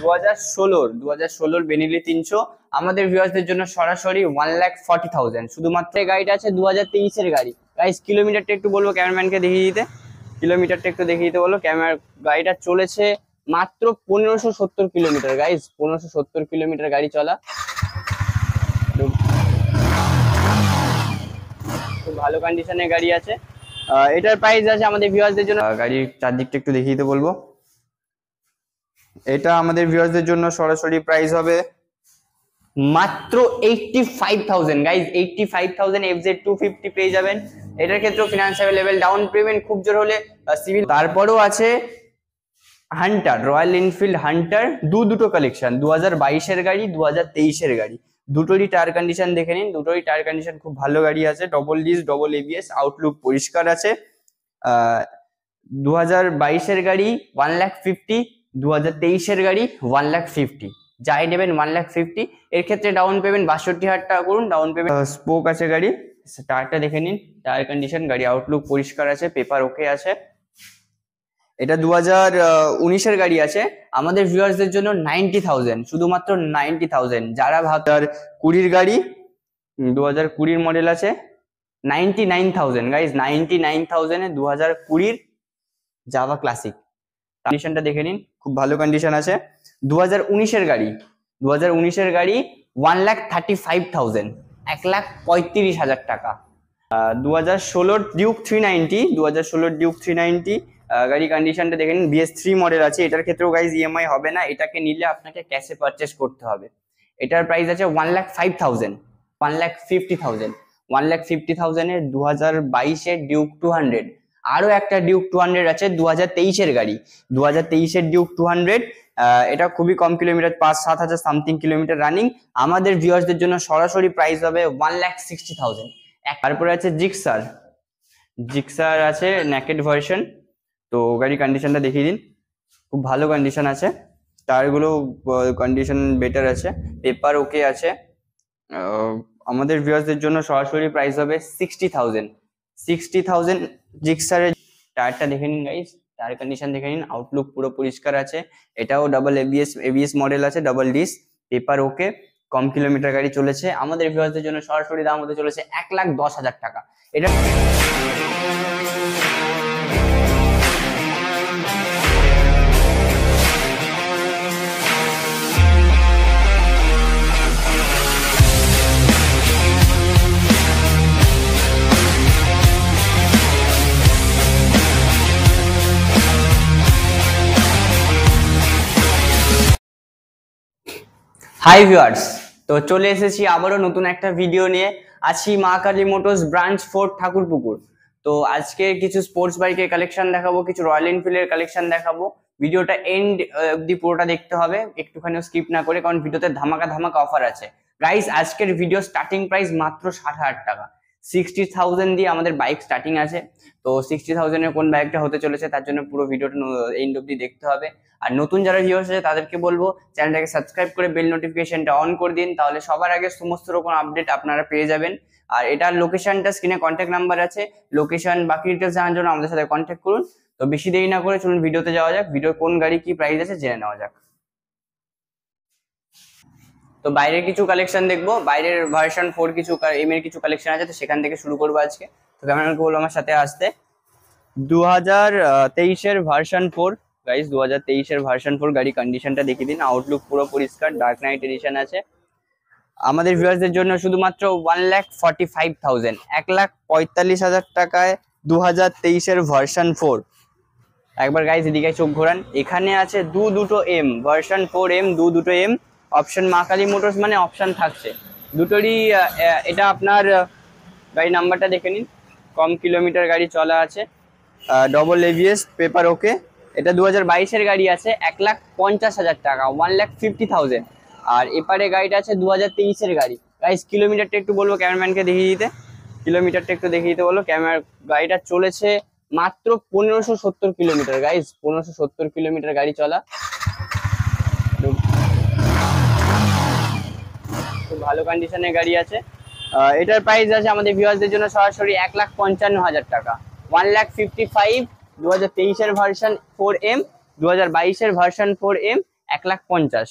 2016 Benelli 300 আমাদের ভিউয়ার্সদের জন্য সরাসরি 1,40,000। শুধুমাত্র গাড়িটা আছে 2023 এর গাড়ি। গাইস কিলোমিটারটা একটু বলবো ক্যামেরাম্যানকে দেখিয়ে দিতে, কিলোমিটারটা একটু দেখিয়ে দিতে বলো। গাড়িটা চলেছে মাত্র 1570 কিলোমিটার। গাইস 1570 কিলোমিটার গাড়ি চলা, খুব ভালো কন্ডিশনের গাড়ি আছে। এটার প্রাইস আছে আমাদের ভিউয়ার্সদের জন্য, গাড়ির চারদিকটা একটু দেখিয়ে দিতে বলবো। এটা আমাদের ভিউয়ার্সদের জন্য সরাসরি প্রাইস হবে মাত্র 85,000। গাইজ 85,000 FZ 250 পেয়ে যাবেন। এটার ক্ষেত্রেও ফিনান্স অ্যাভেলেবেল, ডাউন পেমেন্ট খুব জোর হলে সিভিল। তারপরেও আছে হান্টার, রয়্যাল এনফিল্ড হান্টার, দুটো কালেকশন, 2022 এর গাড়ি, 2023 এর গাড়ি। দুটোরই টায়ার কন্ডিশন দেখে নিন, দুটোরই টায়ার কন্ডিশন খুব ভালো গাড়ি আছে। Double disc, double ABS, Outlook পরিষ্কার আছে। 2022 এর গাড়ি 1,50,000, 2023 এর গাড়ি 1,50,000। যাই নেবেন 1,50,000। এর ক্ষেত্রে ডাউন পেমেন্ট 62,000 টাকা করুন ডাউন পেমেন্ট। স্পোক আছে গাড়ি, টায়ারটা দেখে নিন, টায়ার কন্ডিশন, গাড়ি আউটলুক পরিষ্কার আছে, পেপার ওকে আছে। এটা 2019 এর গাড়ি আছে আমাদের ভিউয়ার্সদের জন্য 90,000, শুধুমাত্র 90,000। যারা 2020 গাড়ি, 2020 মডেল আছে 99,000। গাইজ 99,000 এ 2020 জাভা ক্লাসিক। কন্ডিশনটা দেখে নিন, খুব ভালো কন্ডিশন আছে। 2019 এর গাড়ি, 2019 এর গাড়ি 1,35,000, 1,35,000 টাকা। 2016 ডিউক 390, 2016 ডিউক 390 গাড়ি কন্ডিশনটা দেখে নিন। BS3 মডেল আছে। এটার ক্ষেত্রেও গাইজ EMI হবে না, এটাকে নিলে আপনাকে ক্যাশে পারচেস করতে হবে। এটার প্রাইস আছে 1,05,000, 1,50,000, 1,50,000 এর 2022 এর ডিউক 200। আরো একটা ডিউক 200 আছে 2023 এর গাড়ি, 2023 এর ডিউক 200। এটা খুবই কম কিলোমিটার, 5-7 হাজার সামথিং কিলোমিটার রানিং। আমাদের ভিউয়ার্সদের জন্য সরাসরি প্রাইস হবে 1,60,000। তারপরে আছে জিক্সার আছে নেকেড ভার্সন। তো গাড়ি কন্ডিশনটা দেখিয়ে দিন, খুব ভালো কন্ডিশন আছে, টায়ারগুলো কন্ডিশন বেটার আছে, পেপার ওকে আছে। আমাদের ভিউয়ার্সদের জন্য সরাসরি প্রাইস হবে 60,000, 60,000 জিক্সারের। টায়ারটা দেখে নিন গাইস, টায়ার কন্ডিশন দেখে নিন, আউটলুক পুরো পরিষ্কার আছে। এটাও ডাবল ABS মডেল আছে, ডাবল ডিস্ক, পেপার ওকে, কম কিলোমিটার গাড়ি চলেছে। আমাদের ভিউয়ার্সদের জন্য সরাসরি দাম হতে চলেছে 1,10,000 টাকা। এটা হাই ভিউয়ার্স, তো চলে এসেছি আবারও নতুন একটা ভিডিও নিয়ে। আছি মা কালী মোটরস ব্রাঞ্চ 4 ঠাকুরপুকুর। তো আজকে কিছু স্পোর্টস বাইকের কালেকশন দেখাবো, কিছু রয়্যাল এনফিল্ডের কালেকশন দেখাবো। ভিডিওটা এন্ড অবধি পুরোটা দেখতে হবে, একটুখানিও স্কিপ না করে, কারণ ভিডিওতে ধামাকা অফার আছে। গাইস আজকের ভিডিও স্টার্টিং প্রাইস মাত্র 60,000 টাকা। 60,000 দিয়ে আমাদের বাইক স্টার্টিং আছে। তো 60,000 এর কোন বাইকটা হতে চলেছে তার জন্য পুরো ভিডিওটা এন্ড অবধি দেখতে হবে। আর নতুন যারা ভিউয়ার্স আছে তাদেরকে বলবো চ্যানেলটাকে সাবস্ক্রাইব করে বেল নোটিফিকেশনটা অন করে দিন, তাহলে সবার আগে সমস্ত রকম আপডেট আপনারা পেয়ে যাবেন। আর এটার লোকেশনটা স্ক্রিনে কন্ট্যাক্ট নাম্বার আছে, লোকেশন বাকি ডিটেলস জানার জন্য আমাদের সাথে কন্ট্যাক্ট করুন। তো বেশি দেরি না করে চলুন ভিডিওতে যাওয়া যাক, ভিডিও কোন গাড়ি কি প্রাইস আছে জেনে নেওয়া যাক। তো বাইরের কিছু কালেকশন দেখবো, বাইরের ভার্সন 4 কিছু এম এর কিছু কালেকশন আছে, তো সেখান থেকে শুরু করবো আজকে। তো ক্যামেরাম্যানকে বলবো আমার সাথে আসতে। 2023 এর ভার্সন 4 গাইস, 2023 এর ভার্সন 4 গাড়ি কন্ডিশনটা দেখিয়ে দিন, আউটলুক পুরো পরিষ্কার, ডার্ক নাইট এডিশন আছে। আমাদের ভিউয়ার্সদের জন্য শুধুমাত্র 1,45,000, 1,45,000 টাকায় 2023 এর ভার্সন 4। একবার গাইস এদিকে চোখ ঘোরান, এখানে আছে দুটো এম, ভার্সন 4M, দুটো এম। অপশন মা কালী মোটরস মানে অপশন থাকছে দুটোরই। এটা আপনার গাড়ি নাম্বারটা দেখে নিন, কম কিলোমিটার গাড়ি চলা আছে, ডবল ABS, পেপার ওকে। এটা 2022 এর গাড়ি আছে, 1,50,000 টাকা, 1,50,000। আর এপারে গাড়িটা আছে 2023 এর গাড়ি। গাইস কিলোমিটারটা একটু বলবো ক্যামেরাম্যানকে দেখিয়ে দিতে, কিলোমিটারটা একটু দেখিয়ে দিতে বলো। গাড়িটা চলেছে মাত্র 1570 কিলোমিটার। গাইস 1570 কিলোমিটার গাড়ি চলা, খুব ভালো কন্ডিশনের গাড়ি আছে। এটার প্রাইস আছে আমাদের ভিউয়ার্সদের জন্য সরাসরি 1,55,000 টাকা, 1,55,000। 2023 এর ভার্সন 4M, 2022 এর ভার্সন 4M, 1,50,000।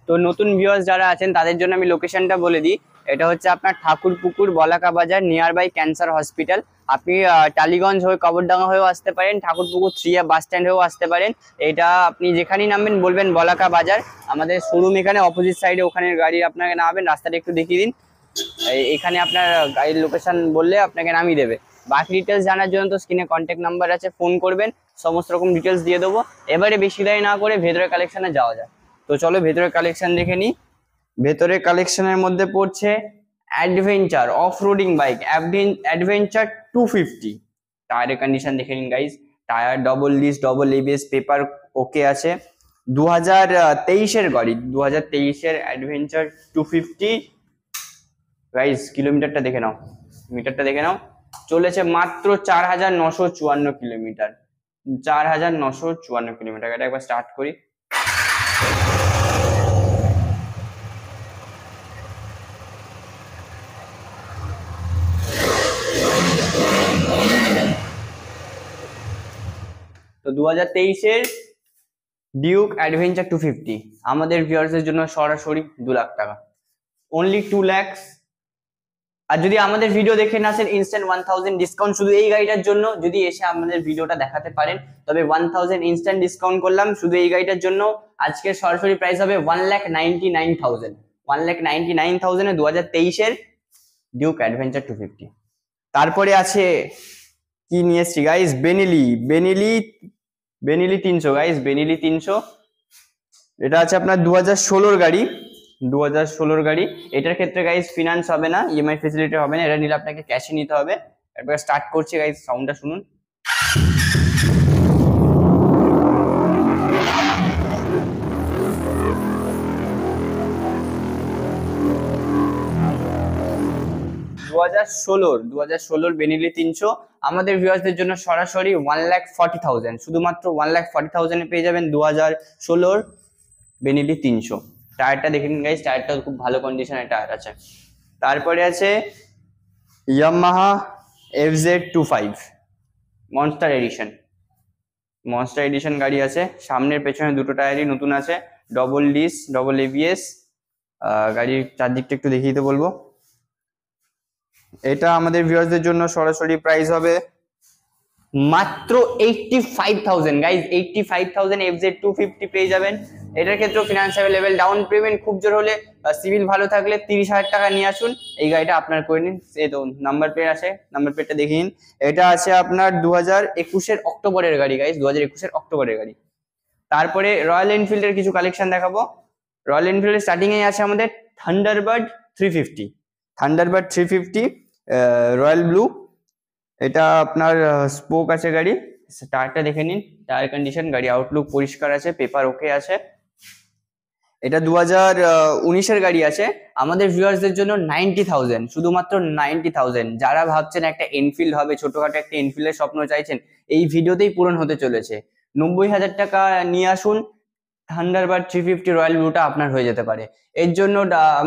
তো নতুন ভিউয়ার্স যারা আছেন তাদের জন্য আমি লোকেশনটা বলে দিই। এটা হচ্ছে আপনার ঠাকুরপুকুর বলাকা বাজার, নিয়ার বাই ক্যান্সার হসপিটাল। আপনি টালিগঞ্জ হয়ে কবরডাঙ্গা হয়েও আসতে পারেন, ঠাকুরপুকুর 3 বাস স্ট্যান্ড হয়েও আসতে পারেন। এটা আপনি যেখানেই নামবেন বলবেন বলাকা বাজার, আমাদের শোরুম এখানে অপোজিট সাইডে, ওখানে গাড়ি আপনাকে নামাবেন। রাস্তাটা একটু দেখিয়ে দিন। এখানে আপনার গাড়ির লোকেশন বললে আপনাকে নামিয়ে দেবে। বাকি ডিটেলস জানার জন্য তো স্ক্রিনে কন্ট্যাক্ট নাম্বার আছে, ফোন করবেন, সমস্ত রকম ডিটেলস দিয়ে দেবো। এবারে বেশি দেরি না করে ভেতরের কালেকশনে যাওয়া যায়। তো চলো ভেতরের কালেকশন দেখে নিই। ভেতরের কালেকশনের মধ্যে পড়ছে adventure off roading bike, adventure 250। টায়ারের কন্ডিশন দেখে নিন guys. Tyre double disc, double ABS, paper ওকে আছে। 2023-এর গাড়ি, 2023-এর অ্যাডভেঞ্চার 250। গাইজ কিলোমিটারটা দেখে নাও, মিটারটা দেখে নাও। চলেছে মাত্র 4,954 কিলোমিটার। 4,954 কিলোমিটার। এটা একবার স্টার্ট করি। তো 2023-এর ডিউক অ্যাডভেঞ্চার 250 আমাদের ভিউয়ার্সের জন্য সরাসরি 2 লাখ টাকা, অনলি 2 লাখ। আর যদি আমাদের ভিডিও দেখে না আসেন, ইনস্ট্যান্ট 1,000 ডিসকাউন্ট শুধু এই গাড়িটার জন্য। যদি এসে আমাদের ভিডিওটা দেখাতে পারেন তবে 1,000 ইনস্ট্যান্ট ডিসকাউন্ট করলাম শুধু এই গাড়িটার জন্য। আজকের সরাসরি প্রাইস হবে 1,99,000। 1,99,000 2023-এর ডিউক অ্যাডভেঞ্চার 250। তারপরে আছে কি নিয়ে এসছি গাইস, বেনিলি 300 গাইস, বেনিলি 300। এটা আছে আপনার 2016-র গাড়ি, 2016-র গাড়ি। এটার ক্ষেত্রে গাইস ফিনান্স হবে না, ইএমআই ফেসিলিটি হবে না, এটা নিলে আপনাকে ক্যাশে নিতে হবে। একবার স্টার্ট করছি গাইস, সাউন্ডটা শুনুন। দু হাজার ষোলোর বেনিলি 300 আমাদের ভিউয়ার্সদের জন্য সরাসরি 1,40,000, শুধুমাত্র 1,40,000 পেয়ে যাবেন 2016-র বেনিলি 300। টায়ারটা দেখে নিন গাইস, টায়ারটা খুব ভালো কন্ডিশনের টায়ার আছে। তারপরে আছে ইয়ামাহা FZ25 মনস্টার এডিশন গাড়ি আছে। সামনের পেছনে দুটো টায়ারই নতুন আছে, ডবল ডিস্ক, ডবল এবিএস। গাড়ির চারদিকটা একটু দেখিয়ে দিতে বলবো। এটা আমাদের ভিউয়ার্সদের জন্য সরাসরি প্রাইস হবে মাত্র 85,000 গাইজ। 85,000 FZ250 পেয়ে যাবেন। এটার ক্ষেত্রেও ফিনান্স অ্যাভেলেবেল, ডাউন পেমেন্ট খুব জোর হলে, সিভিল ভালো থাকলে 30,000 টাকা নিয়ে আসুন, এই গাড়িটা আপনার করে নিন। এই তো নাম্বার প্লেট আছে, নাম্বার প্লেটটা দেখিয়ে নিন। এটা আছে আপনার 2021-এর অক্টোবরের গাড়ি গাইজ, 2021-এর অক্টোবরের গাড়ি। তারপরে রয়্যাল এনফিল্ডের কিছু কালেকশন দেখাবো। রয়্যাল এনফিল্ডের স্টার্টিং এ আছে আমাদের থান্ডারবার্ড 350 রয়্যাল ব্লু। এটা আপনার স্পোক আছে গাড়ি। টায়ারটা দেখে নিন, টায়ার কন্ডিশন, গাড়ি আউটলুক পরিষ্কার আছে, পেপার ওকে আছে। এটা 2019-এর গাড়ি আছে। আমাদের ভিউয়ার্সদের জন্য 90,000, শুধুমাত্র 90,000। যারা ভাবছেন একটা এনফিল্ড হবে, ছোটখাটো একটা এনফিল্ডের স্বপ্ন চাইছেন, এই ভিডিওতেই পূরণ হতে চলেছে। 90,000 টাকা নিয়ে আসুন, থান্ডারবার্ড 350 রয়্যাল ব্লুটা আপনার হয়ে যেতে পারে। এর জন্য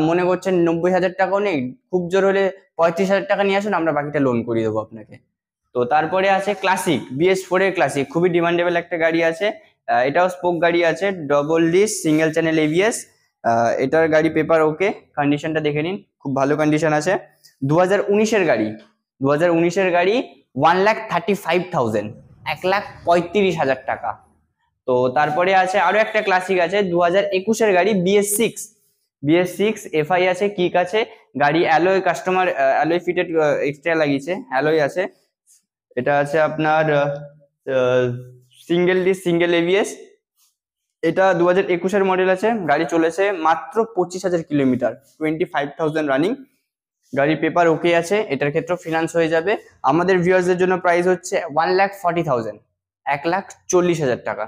মনে করছেন 90,000 টাকাও নেই, খুব জোর হলে 35,000 টাকা নিয়ে আসুন, আমরা বাকিটা লোন করিয়ে দেবো আপনাকে। তো তারপরে আছে ক্লাসিক BS4 এর ক্লাসিক, খুবই ডিমান্ডেবল একটা গাড়ি আছে। এটাও স্পোক গাড়ি আছে, double disc, single channel ABS। এটার গাড়ি পেপার ওকে, কন্ডিশনটা দেখে নিন, খুব ভালো কন্ডিশন আছে। 2019-এর গাড়ি, 2019-এর গাড়ি 1,35,000, 1,35,000 টাকা। তো তারপরে আছে আরো একটা ক্লাসিক আছে 2021-এর গাড়ি BS6 FI আছে, কিক আছে, গাড়ি alloy, customer alloy fitted extra লাগিয়েছে, অ্যালয় আছে। এটা আছে আপনার সিঙ্গেল ডিস্ক, সিঙ্গেল ABS। এটা 2021-এর মডেল আছে। গাড়ি চলেছে মাত্র 25,000 কিলোমিটার, 25,000 রানিং। গাড়ির পেপার ওকে আছে, এটার ক্ষেত্রে ফিনান্স হয়ে যাবে। আমাদের ভিউয়ার্সদের জন্য প্রাইস হচ্ছে 1,40,000, 1,40,000 টাকা।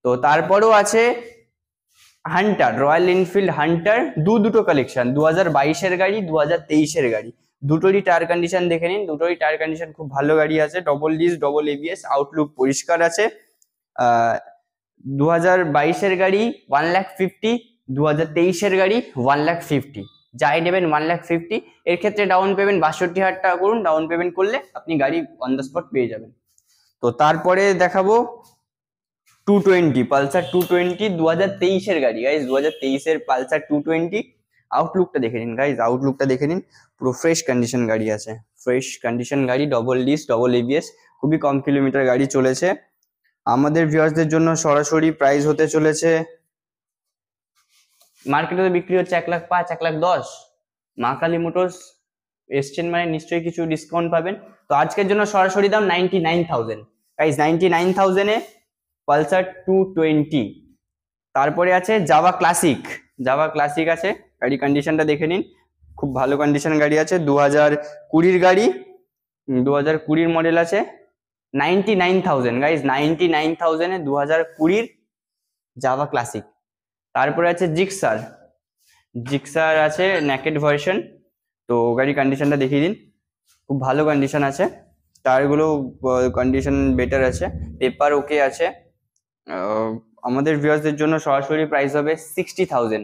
তো তারপরেও আছে হান্টার, রয়্যাল এনফিল্ড হান্টার, দুটো কালেকশন, 2022-এর গাড়ি, 2023-এর গাড়ি। দুটোরই টায়ার কন্ডিশন দেখে নিন, দুটোরই টায়ার কন্ডিশন খুব ভালো গাড়ি আছে, double disc, double ABS, Outlook পরিষ্কার আছে। 2022-এর গাড়ি 1,50,000, 2023-এর গাড়ি 1,50,000। যাই নেবেন 1,50,000। এর ক্ষেত্রে ডাউন পেমেন্ট 62,000 টাকা করুন, ডাউন পেমেন্ট করলে আপনি গাড়ি অন দ্য স্পট পেয়ে যাবেন। তো তারপরে দেখাবো 220 পালসার 220 2023-এর গাড়ি গাইজ, 2023-এর পালসার 220। আউটলুকটা দেখে নিন গাইজ, আউটলুকটা দেখে নিন, পুরো ফ্রেশ কন্ডিশন গাড়ি আছে, ফ্রেশ কন্ডিশন গাড়ি, ডবল ডিস্ক, ডবল এবিএস, খুবই কম কিলোমিটার গাড়ি চলেছে। আমাদের ভিউয়ার্সদের জন্য সরাসরি প্রাইস হতে চলেছে, মার্কেটে তো বিক্রি হচ্ছে 1,05,000 1,10,000। মা কালী মোটরস এসছেন মানে নিশ্চয়ই কিছু ডিসকাউন্ট পাবেন। তো আজকের জন্য সরাসরি দাম 99,000 গাইজ, 99,000-এ পালসার 220। তারপরে আছে জাভা ক্লাসিক, জাভা ক্লাসিক আছে, গাড়ি কন্ডিশনটা দেখে নিন, খুব ভালো কন্ডিশন গাড়ি আছে, 2020-এর গাড়ি, 2020-এর মডেল আছে, 99,000 গাইজ, 99,000-এ 2020-এর জাভা ক্লাসিক। তারপরে আছে জিক্সার, জিক্সার আছে নেকেড ভার্সন, তো গাড়ি কন্ডিশনটা দেখিয়ে দিন, খুব ভালো কন্ডিশন আছে, টায়ারগুলো কন্ডিশন বেটার আছে, পেপার ওকে আছে। আমাদের ভিউয়ার্সদের জন্য সরাসরি প্রাইস হবে 60,000,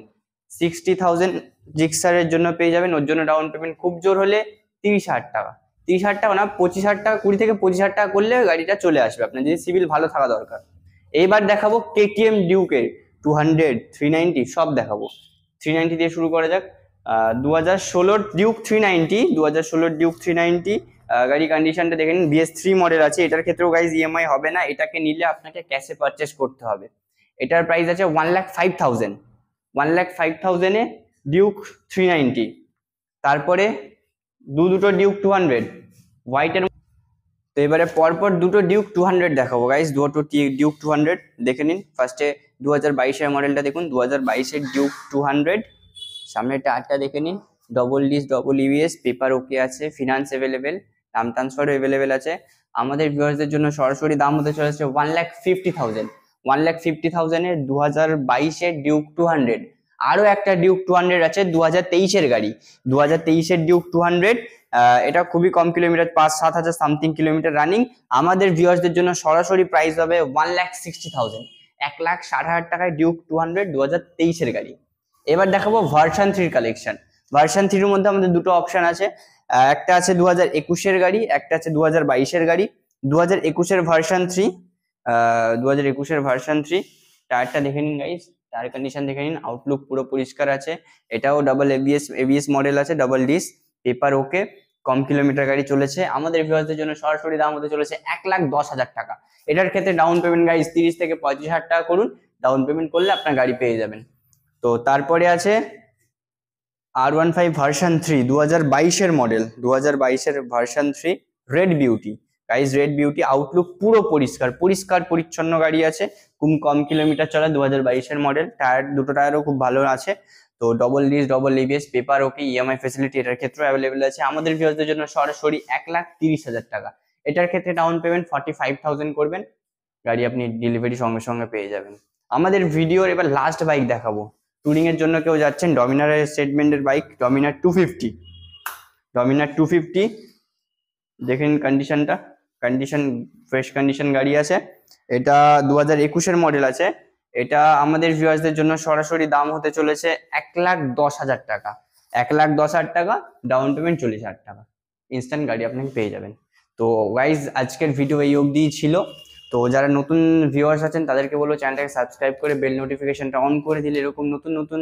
60,000 জিক্সারের জন্য পেয়ে যাবেন। ওর জন্য ডাউন পেমেন্ট খুব জোর হলে 30,000 টাকা, 30,000 টাকা না 25,000 টাকা, 20 থেকে 25,000 টাকা করলে গাড়িটা চলে আসবে আপনার, যদি সিভিল ভালো থাকা দরকার। এইবার দেখাবো কেটিএম ডিউকের 200, 390 সব দেখাবো। 390 দিয়ে শুরু করা যাক। 2016-র ডিউক 390, 2016-র ডিউক 390 গাড়ি কন্ডিশনটা দেখে নিন, BS3 মডেল আছে। এটার ক্ষেত্রেও গাইজ ইএমআই হবে না, এটাকে নিলে আপনাকে ক্যাশে পারচেস করতে হবে। এটার প্রাইস আছে 1,05,000, 1,05,000-এ ডিউক 390। তারপরে দুটো ডিউক 200 হোয়াইটের। তো এবারে পরপর দুটো ডিউক 200 দেখাবো গাইজ, দুটো ডিউক 200 দেখে নিন। ফার্স্টে 2022-এর মডেলটা দেখুন, 2022-এর ডিউক 200, সামনের টায়ারটা দেখে নিন, double disc, double EBS, paper ওকে আছে, ফিনান্স অ্যাভেলেবেল, দাম ট্রান্সফারও অ্যাভেলেবেল আছে। আমাদের ভিউয়ার্সদের জন্য সরাসরি দাম হতে চলেছে 1,50,000, 1,50,000-এ 2022-এর ডিউক 200। আরো একটা ডিউক 200 আছে, 2023-এর গাড়ি, 2023-এর ডিউক 200। এটা খুবই কম কিলোমিটার, 5-7 হাজার সামথিং কিলোমিটার রানিং। আমাদের ভিউয়ার্সদের জন্য সরাসরি প্রাইস হবে 1,60,000, 1,60,000 টাকায় ডিউক 200 2023-এর গাড়ি। এবার দেখাবো ভার্সন 3 কালেকশন। ভার্সন 3-এর মধ্যে আমাদের দুটো অপশন আছে, একটা আছে 2021-এর গাড়ি, একটা আছে 2022-এর গাড়ি। 2021-এর ভার্সন 3, 2021-এর ভার্সন 3, টায়ারটা দেখে নিন গাইস, টায়ার কন্ডিশন দেখে নিন, আউটলুক পুরো পরিষ্কার আছে। এটাও ডাবল এবিএস মডেল আছে, ডাবল ডিস্ক, পেপার ওকে, কম কিলোমিটার গাড়ি চলেছে। আমাদের ভিউয়ারদের জন্য সরাসরি দাম হতে চলেছে 1,10,000 টাকা। এটার ক্ষেত্রে ডাউন পেমেন্ট গাইস 30 থেকে 35,000 টাকা করুন, ডাউন পেমেন্ট করলে আপনার গাড়ি পেয়ে যাবেন। তো তারপরে আছে R15 ভার্সন 3, 2022-এর মডেল, 2022-এর version 3, red beauty guys, red beauty, outlook পুরো পরিষ্কার, পরিষ্কার পরিচ্ছন্ন গাড়ি আছে, খুব কম কিলোমিটার চলা, 2022-এর মডেল, টায়ার দুটো টায়ারও খুব ভালো আছে। তো double disc, double ABS, paper ওকে, ইএমআই ফেসিলিটি এটার ক্ষেত্রে অ্যাভেলেবেল আছে। আমাদের ভিউয়ারদের জন্য সরাসরি 1,30,000 টাকা। এটার ক্ষেত্রে ডাউন পেমেন্ট 45,000 করবেন, গাড়ি আপনি ডেলিভারি সঙ্গে সঙ্গে পেয়ে যাবেন। আমাদের ভিডিওর এবার লাস্ট বাইক দেখাবো, টুরিং এর জন্য কেউ যাচ্ছেন, ডমিনারের সেগমেন্টের বাইক, ডমিনার 250, ডমিনার 250 দেখেন কন্ডিশনটা, কন্ডিশন ফ্রেশ কন্ডিশন গাড়ি আছে। এটা 2021-এর মডেল আছে। এটা আমাদের ভিউয়ার্সদের জন্য সরাসরি দাম হতে চলেছে 1,10,000 টাকা, 1,10,000 টাকা, ডাউন পেমেন্ট 40,000 টাকা, ইনস্ট্যান্ট গাড়ি আপনাকে পেয়ে যাবেন। তো গাইজ আজকের ভিডিও এই অবধিই ছিল। তো যারা নতুন ভিউয়ার্স আছেন তাদেরকে বলবো চ্যানেলটাকে সাবস্ক্রাইব করে বেল নোটিফিকেশনটা অন করে দিলে এরকম নতুন নতুন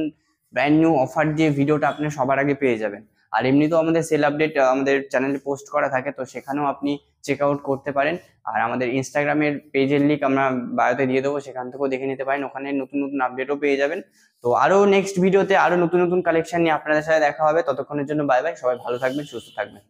ব্র্যান্ড নিউ অফার দিয়ে ভিডিওটা আপনি সবার আগে পেয়ে যাবেন। আর এমনিতেও আমাদের সেল আপডেট আমাদের চ্যানেলে পোস্ট করা থাকে, তো সেখানেও আপনি চেক আউট করতে পারেন। আর আমাদের ইনস্টাগ্রামের পেজের লিঙ্ক আমরা বায়োতে দিয়ে দেবো, সেখান থেকেও দেখে নিতে পারেন, ওখানে নতুন নতুন আপডেটও পেয়ে যাবেন। তো আরো নেক্সট ভিডিওতে আরো নতুন নতুন কালেকশন নিয়ে আপনাদের সাথে দেখা হবে। ততক্ষণের জন্য বাই বাই, সবাই ভালো থাকবেন, সুস্থ থাকবেন।